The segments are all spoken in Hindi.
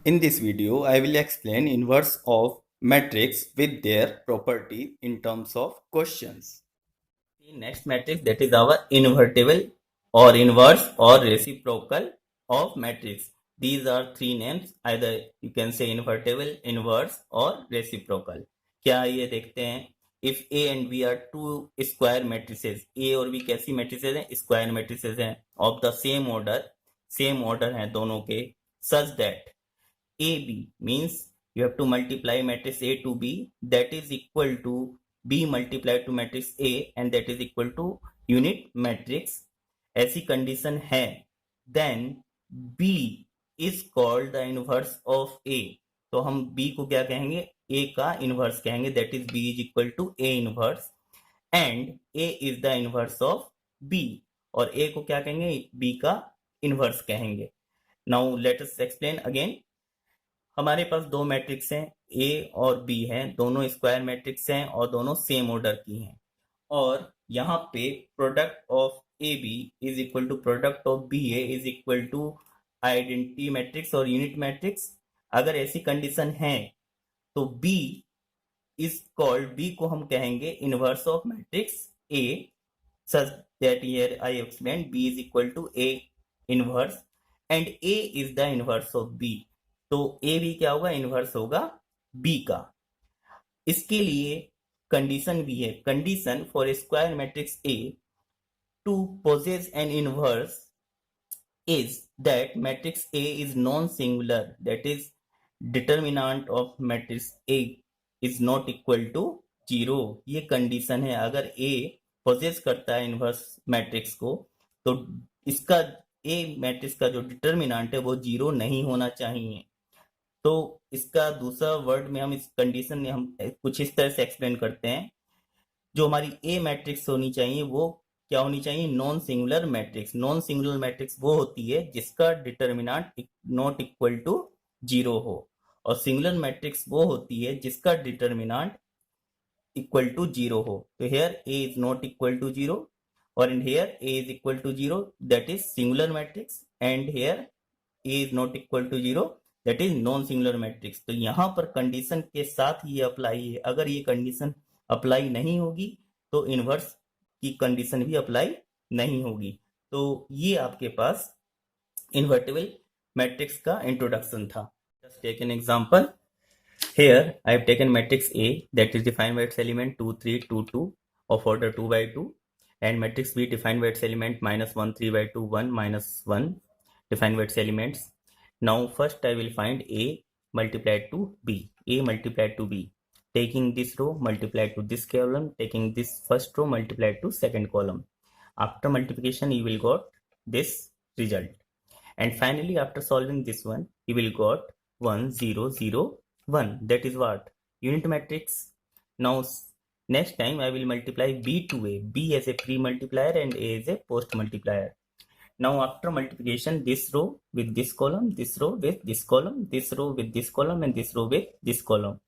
In this video, I will explain inverse of matrix with their property in terms of questions. The next matrix, that is our invertible or inverse or reciprocal of matrix. These are three names, either you can say invertible, inverse और reciprocal. क्या ये देखते हैं, if A and B are two square matrices, A और B कैसी matrices हैं, square matrices हैं of the same order हैं दोनों के, such that AB means you have to multiply matrix A to B, that is equal to B multiplied to matrix A and that is equal to unit matrix. ऐसी कंडीशन है, then B is called the inverse of A. तो हम B को क्या कहेंगे, A का इनवर्स कहेंगे, that is B is equal to A inverse and A is the inverse of B. और A को क्या कहेंगे, B का इनवर्स कहेंगे. Now let us explain again. हमारे पास दो मैट्रिक्स हैं, ए और बी हैं, दोनों स्क्वायर मैट्रिक्स हैं और दोनों सेम ऑर्डर की हैं. और यहाँ पे product of A B is equal to product of B A is equal to identity matrix और यूनिट मैट्रिक्स. अगर ऐसी कंडीशन है तो बी इज कॉल्ड, बी को हम कहेंगे inverse of matrix A, such that here I explained B is equal to A inverse and A is the inverse of B. तो ए भी क्या होगा, इनवर्स होगा बी का. इसके लिए कंडीशन भी है, condition for square matrix A to possess an inverse is that matrix A is non singular, that is determinant of matrix A is not equal to 0. ये कंडीशन है, अगर ए पोजेस करता है इनवर्स मैट्रिक्स को तो इसका ए मैट्रिक्स का जो डिटर्मिनेंट है वो 0 नहीं होना चाहिए. तो इसका दूसरा वर्ड में हम इस कंडीशन में हम कुछ इस तरह से एक्सप्लेन करते हैं, जो हमारी ए मैट्रिक्स होनी चाहिए वो क्या होनी चाहिए, non singular matrix. Non singular matrix वो होती है जिसका डिटर्मिनेंट नॉट इक्वल टू 0 हो, और सिंगुलर मैट्रिक्स वो होती है जिसका डिटर्मिनेंट इक्वल टू 0 हो. तो here A is not equal to 0 और in here A is equal to 0, that is singular matrix, and here A is not equal to 0, that is non singular matrix. तो यहाँ पर कंडीशन के साथ ये अप्लाई है. अगर ये कंडीशन अप्लाई नहीं होगी तो इनवर्स की कंडीशन भी अप्लाई नहीं होगी. तो ये आपके पास इन्वर्टिबल मैट्रिक्स का इंट्रोडक्शन था. Just take an example. Here I have taken matrix A that is defined by its element 2 3 2 2 of order 2 by 2 and matrix B defined by its element -1 3 by 2 1 -1 defined by its elements. Now first I will find A multiplied to B, A multiplied to B, taking this row multiplied to this column, taking this first row multiplied to second column. After multiplication you will got this result, and finally after solving this one you will got 1 0 0 1, that is what, unit matrix. Now next time I will multiply B to A, B as a pre-multiplier and A as a post-multiplier. Now after multiplication, this row with this column, this row with this column, this row with this column and this row with this column,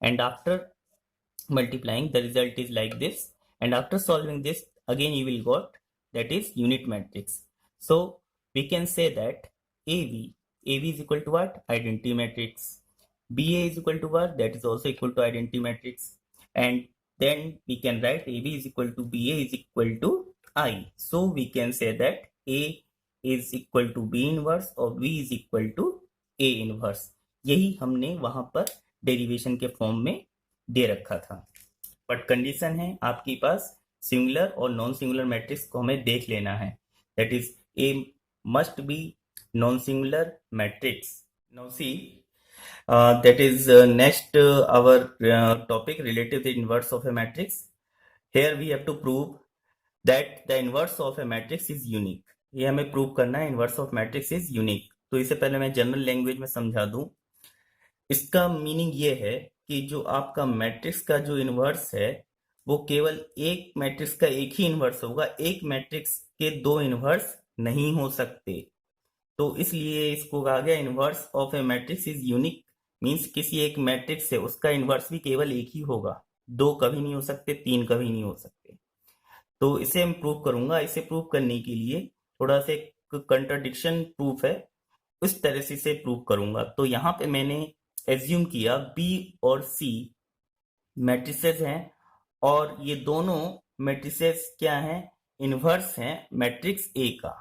and after multiplying the result is like this, and after solving this again you will got, that is unit matrix. So we can say that AB is equal to what, identity matrix. BA is equal to what, that is also equal to identity matrix, and then we can write AB is equal to BA is equal to I. So we can say that A is equal to B inverse और B is equal to A inverse. यही हमने वहां पर डेरिवेशन के फॉर्म में दे रखा था. बट कंडीशन है आपके पास सिंगुलर और नॉन सिंगुलर मैट्रिक्स को हमें देख लेना है, that is A must be non singular matrix. Now see, that is next our topic related to the inverse of a matrix. Here we have to prove that the inverse of a matrix is unique. ये हमें प्रूव करना है, inverse of matrix is unique. तो इससे पहले मैं जनरल लैंग्वेज में समझा दूं. इसका मीनिंग ये है कि जो आपका मैट्रिक्स का जो इनवर्स है वो केवल एक मैट्रिक्स का एक ही इनवर्स होगा, एक मैट्रिक्स के दो इनवर्स नहीं हो सकते. तो इसलिए इसको कहा गया inverse of A matrix is unique. Means किसी एक मैट्रिक्स से उसका इनवर्स भी केवल एक ही होगा, दो कभी नहीं हो सकते, तीन कभी नहीं हो सकते. तो इसे मैं प्रूव करूंगा. इसे प्रूव करने के लिए थोड़ा सा कंट्राडिक्शन प्रूफ है. उस तरह से इसे प्रूव करूंगा। तो यहाँ पे मैंने एज्यूम किया B और C मैट्रिसेस हैं और ये दोनों मैट्रिसेस क्या हैं, इन्वर्स हैं मैट्रिक्स A का।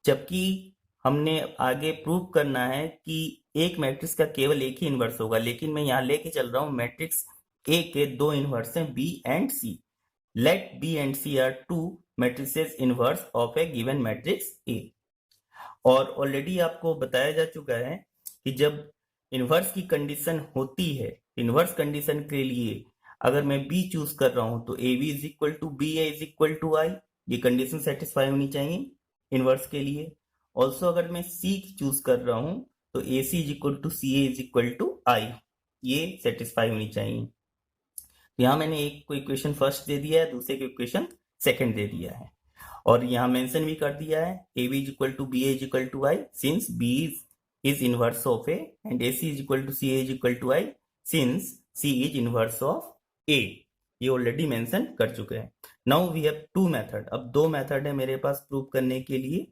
जबकि हमने आगे प्रूव करना है कि एक मैट्रिक्स का केवल एक ही इन्वर्स होगा, लेकिन मैं यहाँ लेके चल रहा हूँ मैट्रिक्स A के दो इन्वर्स हैं B and C। Let B and C are two matrices inverse of A given matrix A। और ऑलरेडी आपको बताया जा चुका है कि जब इन्वर्स की कंडीशन होती है, इन्वर्स कंडीशन के लिए अगर मैं B चूज कर रहा हूं तो AB is equal to B A is equal to I, ये कंडीशन सेटिस्फाई होनी चाहिए इन्वर्स के लिए। ऑल्सो अगर मैं C चूज कर रहा हूं तो AC is equal to C A is equal to I, ये सेटिस्फाई होनी चाहिए। यहाँ मैंने एक को इक्वेशन फर्स्ट दे दिया है, दूसरे को इक्वेशन सेकंड दे दिया है और यहाँ मेंशन भी कर दिया है A B is equal to B A is equal to I since B is inverse of A and A C is equal to C A is equal to I since C is inverse of A. ये ऑलरेडी मेंशन कर चुके हैं। Now we have two method, अब दो मेथड है मेरे पास प्रूव करने के लिए,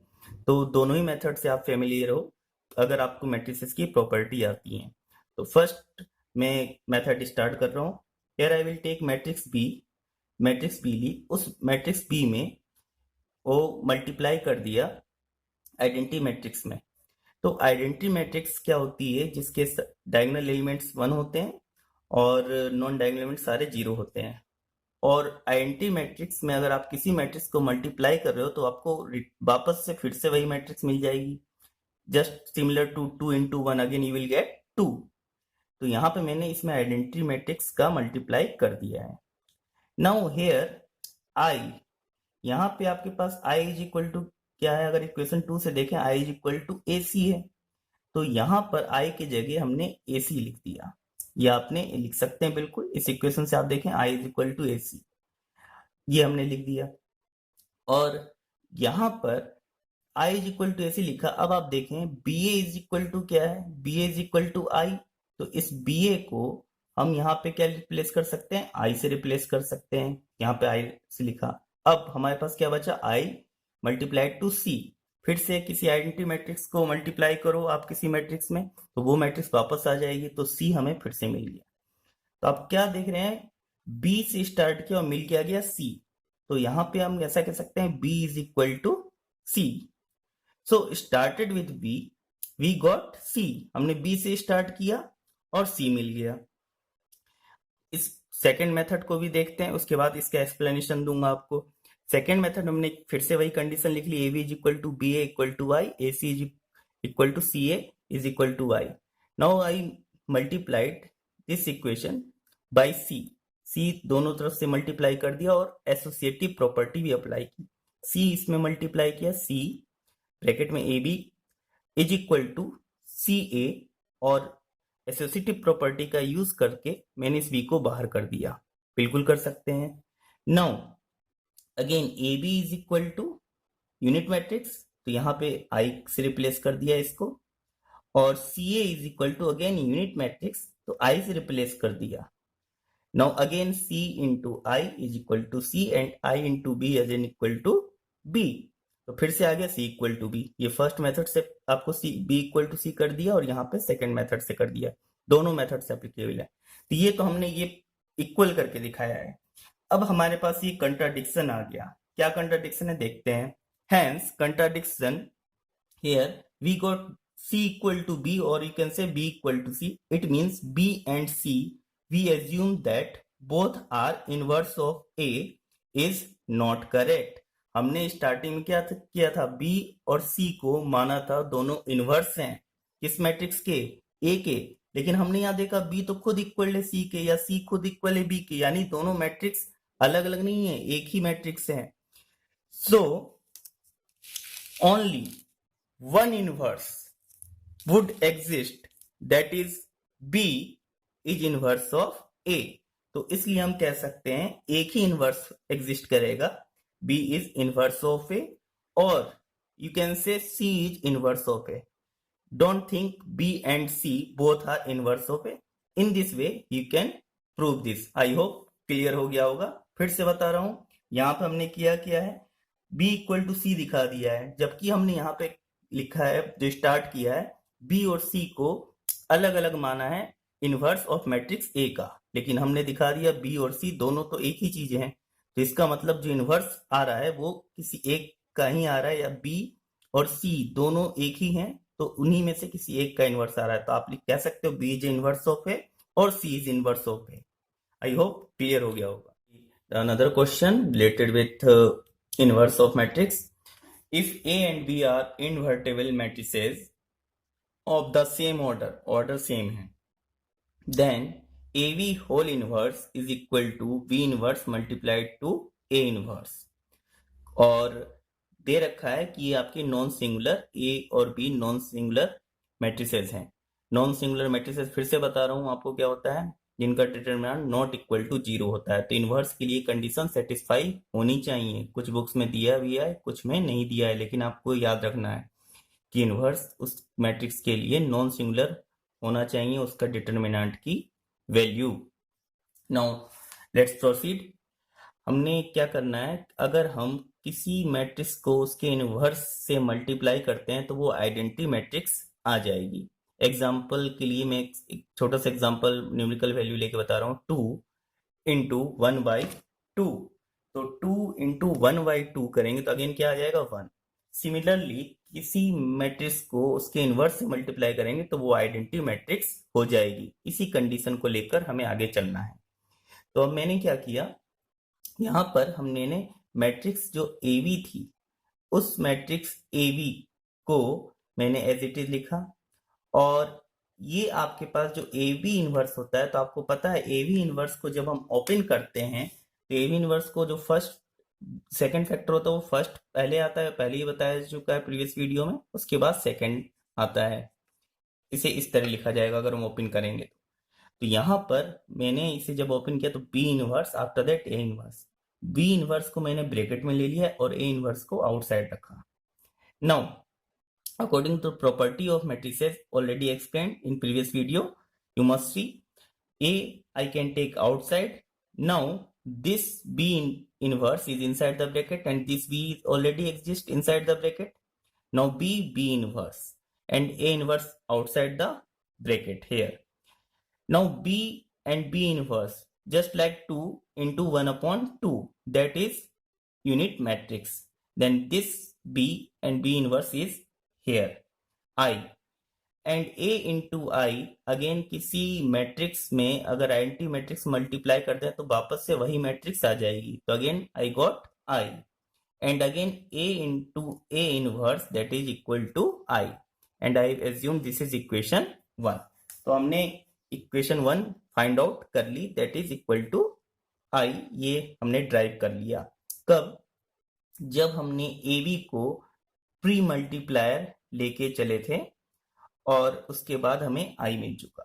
तो दोनों ही मेथड से आप फेमिलियर हो अगर आपको मैट्रिसेस की प्रॉपर्टी आती है। तो फर्स्ट मैं मेथड स्टार्ट कर रहा हूँ। Here I will take matrix B ली, उस मैट्रिक्स बी में वो मल्टीप्लाई कर दिया आइडेंटिटी मैट्रिक्स में। तो आइडेंटिटी मैट्रिक्स क्या होती है, जिसके डायगोनल एलिमेंट्स 1 होते हैं और नॉन डायगोनल एलिमेंट्स सारे 0 होते हैं। और आइडेंटिटी मैट्रिक्स में अगर आप किसी मैट्रिक्स को मल्टीप्लाई कर रहे हो तो आपको वापस से फिर से वही मैट्रिक्स मिल जाएगी, just similar to 2 into 1 again you will get 2। तो यहाँ पे मैंने इसमें आइडेंटिटी मैट्रिक्स का मल्टीप्लाई कर दिया है। नाउ हेयर आई, यहाँ पे आपके पास i इज इक्वल टू क्या है, अगर इक्वेशन 2 से देखें i is equal to A सी है, तो यहाँ पर i की जगह हमने ए सी लिख दिया। ये आपने लिख सकते हैं बिल्कुल, इस इक्वेशन से आप देखें i is equal to A C, ये हमने लिख दिया। और यहाँ पर i is equal to A C लिखा। अब आप देखें B A is equal to क्या है, B A is equal to I, तो इस बी ए को हम यहाँ पे क्या रिप्लेस कर सकते हैं, i से रिप्लेस कर सकते हैं। यहाँ पे i से लिखा। अब हमारे पास क्या बचा, i मल्टीप्लाइड टू c। फिर से किसी आइडेंटिटी मैट्रिक्स को मल्टीप्लाई करो आप किसी मैट्रिक्स में तो वो मैट्रिक्स वापस आ जाएगी, तो c हमें फिर से मिल गया। तो आप क्या देख रहे हैं, b से स्टार्ट किया और मिल के आ गया c, तो यहाँ पे हम ऐसा कह सकते हैं b is equal to c। So started with b we got c, हमने b से स्टार्ट किया और c मिल गया। इस सेकेंड मेथड को भी देखते हैं, उसके बाद इसका एक्सप्लेनेशन दूंगा आपको। सेकेंड मेथड हमने फिर से वही कंडीशन लिख ली, A B is equal to B A equal to I, A C is equal to C A is equal to I. Now I multiplied this equation by C, C दोनों तरफ से मल्टीप्लाई कर दिया और एसोसिएटिव प्रॉपर्टी भी अप्लाई की। सी इसमें मल्टीप्लाई किया, सी ब्रैकेट में A B is equal to C A, और एसोसिएटिव प्रॉपर्टी का यूज करके मैंने इस v को बाहर कर दिया, बिल्कुल कर सकते हैं। Now again A B is equal to unit matrix, तो यहाँ पे i से रिप्लेस कर दिया इसको, और C A is equal to again unit matrix, तो i से रिप्लेस कर दिया। Now again c into I is equal to C and i into B is equal to b, तो फिर से आ गया c इक्वल टू बी। ये फर्स्ट मेथड से आपको b इक्वल टू सी कर दिया और यहाँ पे सेकंड मेथड से कर दिया, दोनों मेथड से एप्लीकेबल है। तो ये तो हमने ये इक्वल करके दिखाया है। अब हमारे पास ये कंट्राडिक्शन आ गया, क्या कंट्राडिक्शन है देखते हैं। Hence contradiction here we got c equal to b और you can say b equal to c, it means b and c we assume that both are inverse of a is not correct. हमने स्टार्टिंग में क्या किया था, b और c को माना था दोनों इनवर्स हैं किस मैट्रिक्स के, a के, लेकिन हमने यहाँ देखा b तो खुद इक्वल है c के या c खुद इक्वल है b के, यानी दोनों मैट्रिक्स अलग अलग नहीं है, एक ही मैट्रिक्स है। So only one inverse would exist, that is b is inverse of a। तो इसलिए हम कह सकते हैं एक ही इनवर्स एग्जिस्ट करेगा, b is inverse of a, or you can say c is inverse of a. Don't think b and c both are inverse of a. In this way you can prove this. I hope clear हो गया होगा। फिर से बता रहा हूं, यहाँ पे हमने किया है b इक्वल टू c दिखा दिया है, जबकि हमने यहाँ पे लिखा है जो स्टार्ट किया है बी और सी को अलग अलग माना है इनवर्स ऑफ मैट्रिक्स ए का, लेकिन हमने दिखा दिया बी और सी दोनों तो एक ही चीज हैं, तो इसका मतलब जो इनवर्स आ रहा है वो किसी एक का ही आ रहा है, या बी और सी दोनों एक ही हैं तो उन्हीं में से किसी एक का इनवर्स आ रहा है। तो आप कह सकते हो B is inverse of A और C is inverse of A. I hope clear हो गया होगा। Another question related with inverse of matrix. If A and B are invertible matrices of the same order same है, then AV whole inverse is equal to V inverse multiplied to A inverse। और दे रखा है कि ये आपके नॉन सिंगुलर A और B नॉन सिंगुलर मैट्रिसेस हैं। नॉन सिंगुलर मैट्रिसेस फिर से बता रहा हूँ आपको क्या होता है, जिनका डिटरमिनेंट नॉट इक्वल टू 0 होता है। तो इनवर्स के लिए कंडीशन सेटिस्फाई होनी चाहिए। कुछ बुक्स में दिया भी है, कुछ में नहीं दिया है, लेकिन आपको याद रखना है कि इनवर्स उस मैट्रिक्स के लिए नॉन सिंगुलर होना चाहिए उसका डिटरमिनेंट की वैल्यू। Now let's proceed. हमने क्या करना है, अगर हम किसी मैट्रिक्स को उसके इनवर्स से मल्टीप्लाई करते हैं तो वो आइडेंटिटी मैट्रिक्स आ जाएगी। एग्जाम्पल के लिए मैं एक छोटा सा एग्जाम्पल न्यूमेरिकल वैल्यू लेके बता रहा हूँ, 2 इंटू 1/2। तो 2 इंटू 1/2 करेंगे तो अगेन क्या आ जाएगा, 1। सिमिलरली किसी मैट्रिक्स को उसके इनवर्स से मल्टीप्लाई करेंगे तो वो आइडेंटिटी मैट्रिक्स हो जाएगी। इसी कंडीशन को लेकर हमें आगे चलना है। तो अब मैंने क्या किया, यहाँ पर हमने मैट्रिक्स जो एवी थी उस मैट्रिक्स एवी को मैंने एज इट इज लिखा, और ये आपके पास जो एवी इनवर्स होता है, तो आपको पता है एवी इनवर्स को जब हम ओपन करते हैं तो एवी इनवर्स को जो फर्स्ट सेकंड फैक्टर होता है वो फर्स्ट पहले आता है, पहले ही बताया चुका है प्रीवियस वीडियो में, उसके बाद सेकंड आता है। इसे इस तरह लिखा जाएगा अगर हम ओपन करेंगे तो यहाँ पर मैंने इसे जब ओपन किया तो B inverse after that A inverse. B inverse को मैंने ब्रैकेट में ले लिया और ए इनवर्स को आउटसाइड रखा। Now according to property of matrices already explained in previous video, you must see A I can take outside. Now this B inverse is inside the bracket and this B is already exist inside the bracket. Now B inverse and A inverse outside the bracket here. Now B and B inverse just like 2 into 1/2, that is unit matrix. Then this B and B inverse is here I and A into I। Again किसी मैट्रिक्स में अगर आइडेंटिटी मैट्रिक्स मल्टीप्लाई करते हैं तो वापस से वही मैट्रिक्स आ जाएगी। तो again I got I and again A into A inverse that is equal to I and I assume this is equation 1। तो हमने इक्वेशन 1 फाइंड आउट कर ली, that is equal to I। ये हमने ड्राइव कर लिया कब, जब हमने AB को प्री मल्टीप्लायर लेके चले थे और उसके बाद हमें I मिल चुका।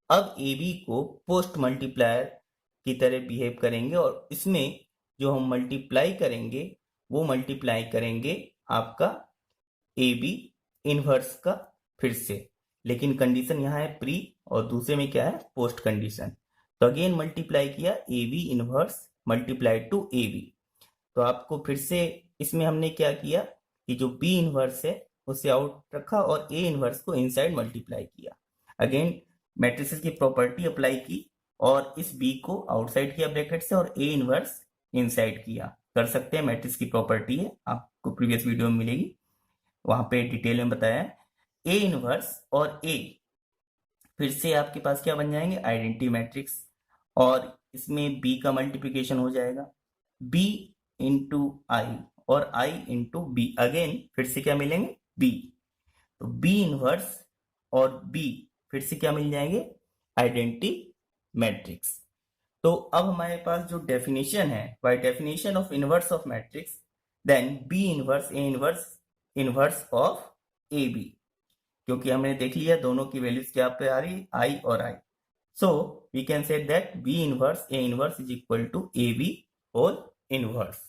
अब AB को पोस्ट मल्टीप्लायर की तरह बिहेव करेंगे और इसमें जो हम मल्टीप्लाई करेंगे वो मल्टीप्लाई करेंगे आपका AB इनवर्स का फिर से, लेकिन कंडीशन यहाँ है प्री और दूसरे में क्या है, पोस्ट कंडीशन। तो अगेन मल्टीप्लाई किया AB inverse multiplied to AB। तो आपको फिर से इसमें हमने क्या किया कि जो B इनवर्स है उसे आउट रखा और A इनवर्स को इनसाइड मल्टीप्लाई किया। अगेन मैट्रिसेस की प्रॉपर्टी अप्लाई की और इस B को आउटसाइड किया ब्रैकेट से और A इनवर्स इनसाइड किया। कर सकते हैं, मैट्रिक्स की प्रॉपर्टी है, आपको प्रीवियस वीडियो में मिलेगी, वहां पे डिटेल में बताया है। A इनवर्स और A फिर से आपके पास क्या बन जाएंगे, आइडेंटिटी मैट्रिक्स, और इसमें B का मल्टीप्लिकेशन हो जाएगा B इंटू I और I इंटू B। अगेन फिर से क्या मिलेंगे, B। तो B इनवर्स और B फिर से क्या मिल जाएंगे, आइडेंटिटी मैट्रिक्स। तो अब हमारे पास जो डेफिनेशन है, by definition of inverse of matrix, then B inverse A inverse inverse of AB, क्योंकि हमने देख लिया दोनों की वैल्यूज क्या पे आ रही, I और I। So we can say that B inverse A inverse is equal to AB whole inverse।